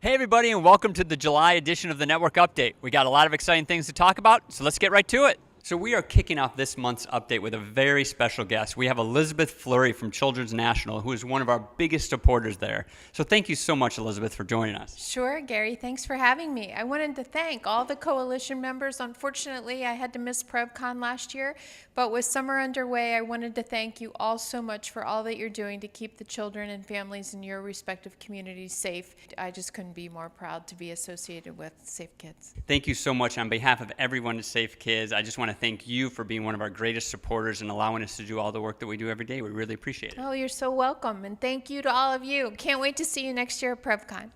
Hey everybody, and welcome to the July edition of the Network Update. We got a lot of exciting things to talk about, so let's get right to it. So we are kicking off this month's update with a very special guest. We have Elizabeth Fleury from Children's National, who is one of our biggest supporters there. So thank you so much, Elizabeth, for joining us. Sure, Gary. Thanks for having me. I wanted to thank all the coalition members. Unfortunately, I had to miss PrevCon last year, but with summer underway, I wanted to thank you all so much for all that you're doing to keep the children and families in your respective communities safe. I just couldn't be more proud to be associated with Safe Kids. Thank you so much on behalf of everyone at Safe Kids. I just want to thank you for being one of our greatest supporters and allowing us to do all the work that we do every day. We really appreciate it. Oh, you're so welcome, and thank you to all of you. Can't wait to see you next year at PrevCon.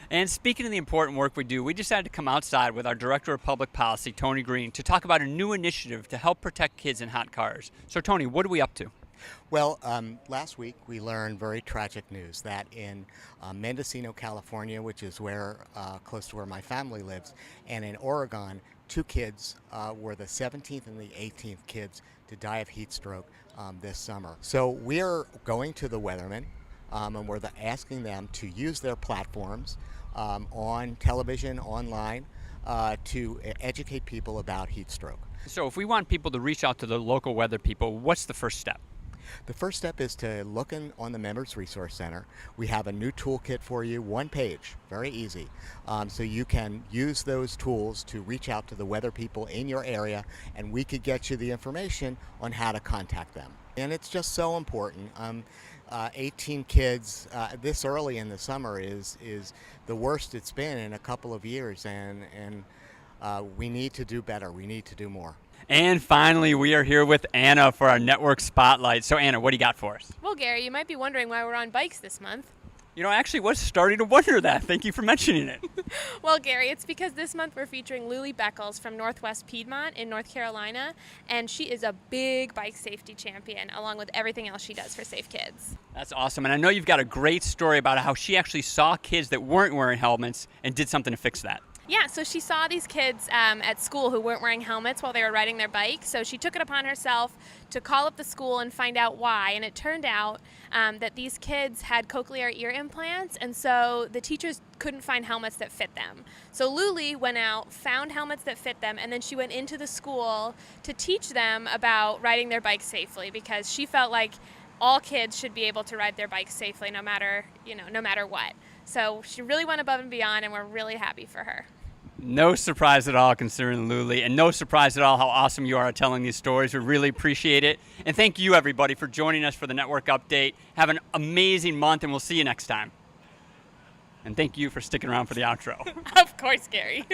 And speaking of the important work we do, we decided to come outside with our Director of Public Policy, Tony Green, to talk about a new initiative to help protect kids in hot cars. So, Tony, what are we up to? Well, last week we learned very tragic news that in Mendocino, California, which is close to where my family lives, and in Oregon, two kids were the 17th and the 18th kids to die of heat stroke this summer. So we're going to the weathermen and we're asking them to use their platforms on television, online, to educate people about heat stroke. So if we want people to reach out to the local weather people, what's the first step? The first step is to look on the Members Resource Center. We have a new toolkit for you, one page, very easy. So you can use those tools to reach out to the weather people in your area, and we could get you the information on how to contact them. And it's just so important. 18 kids this early in the summer is the worst it's been in a couple of years, and we need to do better. We need to do more. And finally, we are here with Anna for our network spotlight. So Anna, what do you got for us? Well, Gary, you might be wondering why we're on bikes this month. You know, I actually was starting to wonder that. Thank you for mentioning it. Well, Gary, it's because this month we're featuring Luli Beckles from Northwest Piedmont in North Carolina, and she is a big bike safety champion, along with everything else she does for Safe Kids. That's awesome. And I know you've got a great story about how she actually saw kids that weren't wearing helmets and did something to fix that. Yeah, so she saw these kids at school who weren't wearing helmets while they were riding their bike, so she took it upon herself to call up the school and find out why. And it turned out that these kids had cochlear ear implants, and so the teachers couldn't find helmets that fit them. So Luli went out, found helmets that fit them, and then she went into the school to teach them about riding their bike safely, because she felt like all kids should be able to ride their bikes safely no matter what. So she really went above and beyond, and we're really happy for her. No surprise at all considering Luli, and no surprise at all how awesome you are at telling these stories. We really appreciate it. And thank you, everybody, for joining us for the Network Update. Have an amazing month, and we'll see you next time. And thank you for sticking around for the outro. Of course, Gary.